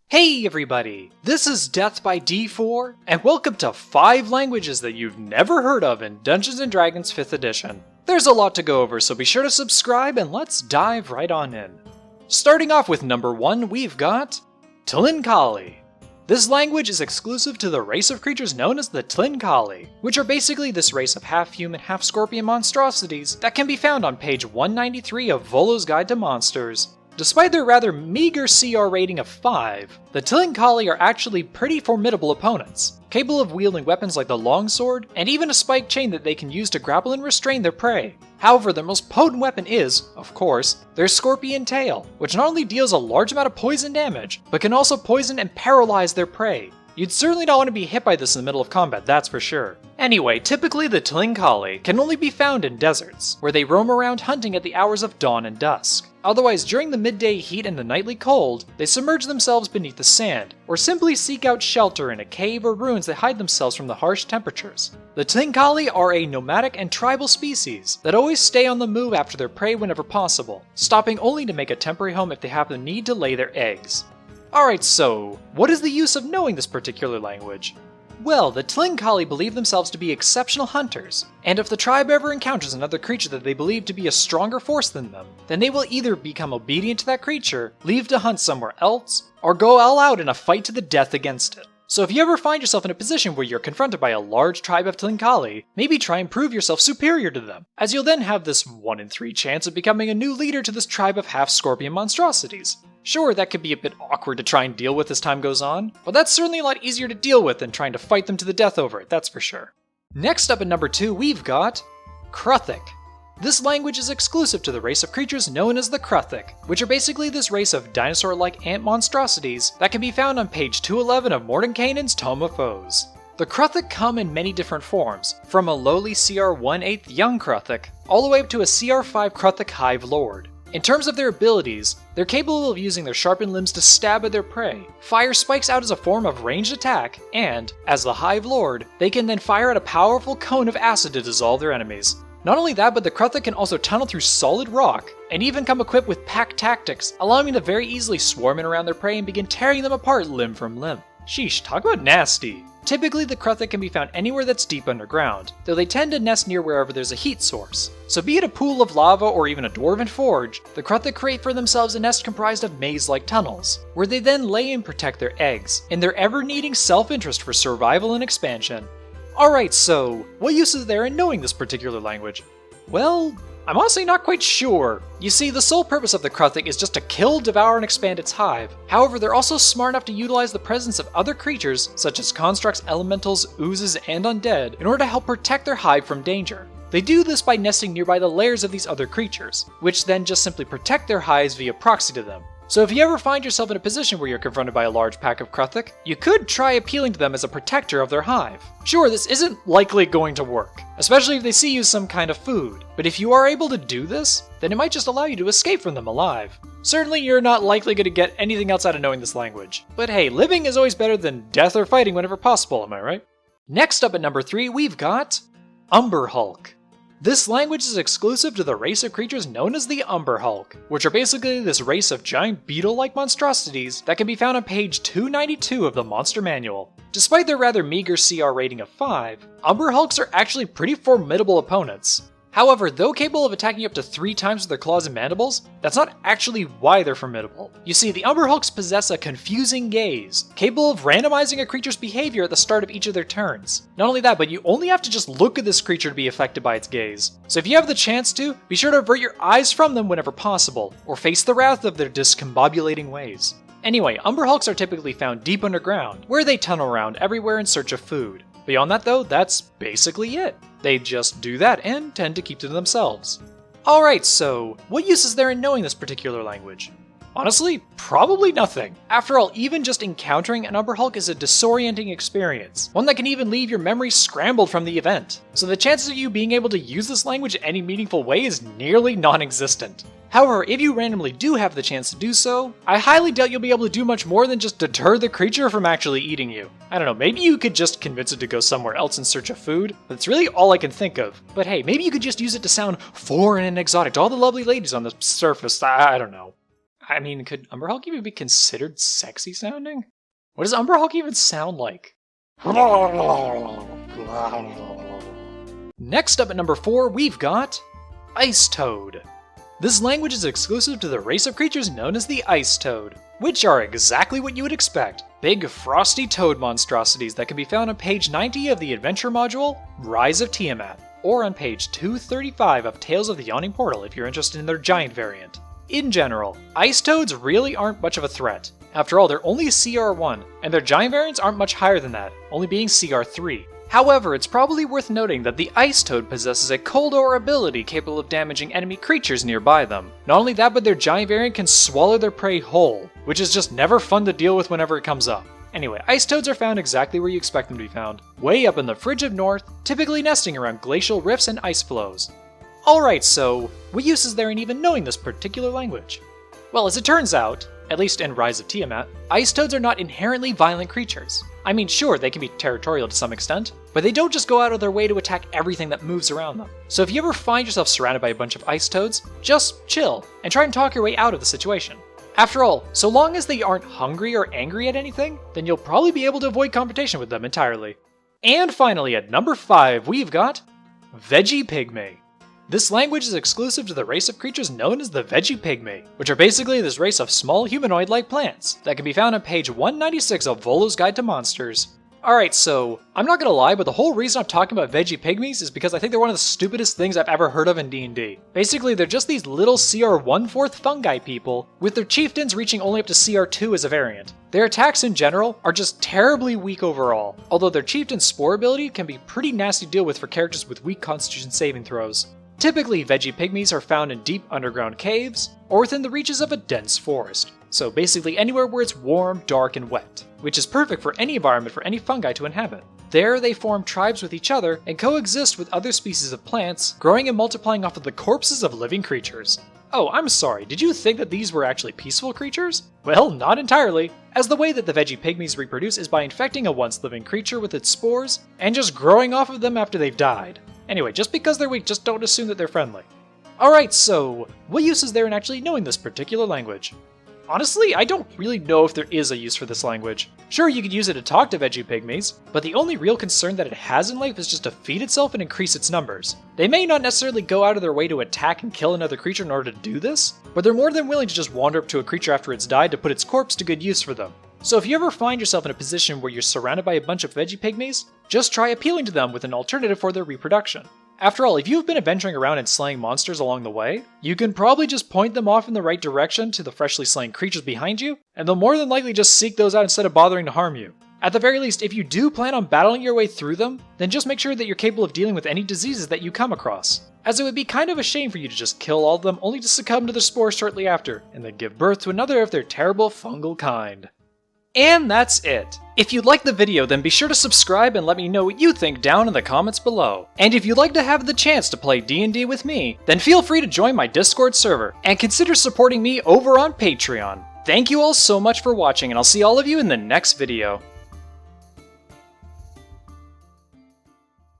Hey everybody, this is Death by D4, and welcome to 5 languages that you've never heard of in Dungeons & Dragons 5th edition. There's a lot to go over, so be sure to subscribe and let's dive right on in. Starting off with number 1, we've got Tlinkali. This language is exclusive to the race of creatures known as the Tlinkali, which are basically this race of half-human, half-scorpion monstrosities that can be found on page 193 of Volo's Guide to Monsters. Despite their rather meager CR rating of 5, the Tlinkali are actually pretty formidable opponents, capable of wielding weapons like the longsword, and even a spiked chain that they can use to grapple and restrain their prey. However, their most potent weapon is, of course, their scorpion tail, which not only deals a large amount of poison damage, but can also poison and paralyze their prey. You'd certainly not want to be hit by this in the middle of combat, that's for sure. Anyway, typically the Tlinkali can only be found in deserts, where they roam around hunting at the hours of dawn and dusk. Otherwise, during the midday heat and the nightly cold, they submerge themselves beneath the sand, or simply seek out shelter in a cave or ruins that hide themselves from the harsh temperatures. The Tlinkali are a nomadic and tribal species that always stay on the move after their prey whenever possible, stopping only to make a temporary home if they have the need to lay their eggs. Alright, so what is the use of knowing this particular language? Well, the Tlinkali believe themselves to be exceptional hunters, and if the tribe ever encounters another creature that they believe to be a stronger force than them, then they will either become obedient to that creature, leave to hunt somewhere else, or go all out in a fight to the death against it. So if you ever find yourself in a position where you're confronted by a large tribe of Tlinkali, maybe try and prove yourself superior to them, as you'll then have this 1 in 3 chance of becoming a new leader to this tribe of half-scorpion monstrosities. Sure, that could be a bit awkward to try and deal with as time goes on, but that's certainly a lot easier to deal with than trying to fight them to the death over it, that's for sure. Next up at number 2, we've got Kruthic. This language is exclusive to the race of creatures known as the Kruthic, which are basically this race of dinosaur-like ant monstrosities that can be found on page 211 of Mordenkainen's Tome of Foes. The Kruthic come in many different forms, from a lowly CR 1/8 young Kruthic, all the way up to a CR 5 Kruthic Hive Lord. In terms of their abilities, they're capable of using their sharpened limbs to stab at their prey, fire spikes out as a form of ranged attack, and, as the Hive Lord, they can then fire out a powerful cone of acid to dissolve their enemies. Not only that, but the Kruthic can also tunnel through solid rock, and even come equipped with pack tactics, allowing them to very easily swarm in around their prey and begin tearing them apart limb from limb. Sheesh, talk about nasty. Typically, the Kruthic can be found anywhere that's deep underground, though they tend to nest near wherever there's a heat source. So be it a pool of lava or even a dwarven forge, the Kruthic create for themselves a nest comprised of maze-like tunnels, where they then lay and protect their eggs, in their ever-needing self-interest for survival and expansion. Alright, so what use is there in knowing this particular language? Well, I'm honestly not quite sure. You see, the sole purpose of the Kruthic is just to kill, devour, and expand its hive. However, they're also smart enough to utilize the presence of other creatures, such as constructs, elementals, oozes, and undead, in order to help protect their hive from danger. They do this by nesting nearby the lairs of these other creatures, which then just simply protect their hives via proxy to them. So if you ever find yourself in a position where you're confronted by a large pack of Kruthic, you could try appealing to them as a protector of their hive. Sure, this isn't likely going to work, especially if they see you as some kind of food, but if you are able to do this, then it might just allow you to escape from them alive. Certainly you're not likely going to get anything else out of knowing this language, but hey, living is always better than death or fighting whenever possible, am I right? Next up at number 3, we've got Umberhulk. This language is exclusive to the race of creatures known as the Umberhulk, which are basically this race of giant beetle-like monstrosities that can be found on page 292 of the Monster Manual. Despite their rather meager CR rating of 5, Umberhulks are actually pretty formidable opponents. However, though capable of attacking up to 3 times with their claws and mandibles, that's not actually why they're formidable. You see, the Umberhulks possess a confusing gaze, capable of randomizing a creature's behavior at the start of each of their turns. Not only that, but you only have to just look at this creature to be affected by its gaze. So if you have the chance to, be sure to avert your eyes from them whenever possible, or face the wrath of their discombobulating ways. Anyway, Umberhulks are typically found deep underground, where they tunnel around everywhere in search of food. Beyond that though, that's basically it. They just do that and tend to keep to themselves. Alright, so what use is there in knowing this particular language? Honestly, probably nothing. After all, even just encountering an Umberhulk is a disorienting experience, one that can even leave your memory scrambled from the event. So the chances of you being able to use this language in any meaningful way is nearly non-existent. However, if you randomly do have the chance to do so, I highly doubt you'll be able to do much more than just deter the creature from actually eating you. I don't know, maybe you could just convince it to go somewhere else in search of food. That's really all I can think of. But hey, maybe you could just use it to sound foreign and exotic to all the lovely ladies on the surface, I don't know. I mean, could Umber Hulk even be considered sexy sounding? What does Umber Hulk even sound like? Next up at number 4, we've got Ice Toad. This language is exclusive to the race of creatures known as the Ice Toad, which are exactly what you would expect. Big, frosty toad monstrosities that can be found on page 90 of the adventure module, Rise of Tiamat, or on page 235 of Tales of the Yawning Portal if you're interested in their giant variant. In general, Ice Toads really aren't much of a threat. After all, they're only CR1, and their giant variants aren't much higher than that, only being CR3. However, it's probably worth noting that the Ice Toad possesses a Cold Ore ability capable of damaging enemy creatures nearby them. Not only that, but their giant variant can swallow their prey whole, which is just never fun to deal with whenever it comes up. Anyway, Ice Toads are found exactly where you expect them to be found, way up in the Frigid North, typically nesting around glacial rifts and ice flows. Alright, so what use is there in even knowing this particular language? Well, as it turns out, at least in Rise of Tiamat, Ice Toads are not inherently violent creatures. I mean, sure, they can be territorial to some extent, but they don't just go out of their way to attack everything that moves around them. So if you ever find yourself surrounded by a bunch of Ice Toads, just chill, and try and talk your way out of the situation. After all, so long as they aren't hungry or angry at anything, then you'll probably be able to avoid confrontation with them entirely. And finally, at number 5, we've got Veggie Pygmy. This language is exclusive to the race of creatures known as the Veggie Pygmy, which are basically this race of small humanoid-like plants that can be found on page 196 of Volo's Guide to Monsters. Alright, so, I'm not gonna lie, but the whole reason I'm talking about Veggie Pygmies is because I think they're one of the stupidest things I've ever heard of in D&D. Basically, they're just these little CR 1/4 fungi people, with their chieftains reaching only up to CR 2 as a variant. Their attacks in general are just terribly weak overall, although their chieftain spore ability can be pretty nasty to deal with for characters with weak constitution saving throws. Typically, Veggie Pygmies are found in deep underground caves, or within the reaches of a dense forest. So basically anywhere where it's warm, dark, and wet, which is perfect for any environment for any fungi to inhabit. There, they form tribes with each other and coexist with other species of plants, growing and multiplying off of the corpses of living creatures. Oh, I'm sorry, did you think that these were actually peaceful creatures? Well, not entirely, as the way that the Veggie Pygmies reproduce is by infecting a once living creature with its spores, and just growing off of them after they've died. Anyway, just because they're weak, just don't assume that they're friendly. Alright, so, what use is there in actually knowing this particular language? Honestly, I don't really know if there is a use for this language. Sure, you could use it to talk to Veggie Pygmies, but the only real concern that it has in life is just to feed itself and increase its numbers. They may not necessarily go out of their way to attack and kill another creature in order to do this, but they're more than willing to just wander up to a creature after it's died to put its corpse to good use for them. So if you ever find yourself in a position where you're surrounded by a bunch of Veggie Pygmies, just try appealing to them with an alternative for their reproduction. After all, if you've been adventuring around and slaying monsters along the way, you can probably just point them off in the right direction to the freshly slain creatures behind you, and they'll more than likely just seek those out instead of bothering to harm you. At the very least, if you do plan on battling your way through them, then just make sure that you're capable of dealing with any diseases that you come across, as it would be kind of a shame for you to just kill all of them only to succumb to the spores shortly after, and then give birth to another of their terrible fungal kind. And that's it. If you liked the video, then be sure to subscribe and let me know what you think down in the comments below. And if you'd like to have the chance to play D&D with me, then feel free to join my Discord server, and consider supporting me over on Patreon. Thank you all so much for watching, and I'll see all of you in the next video.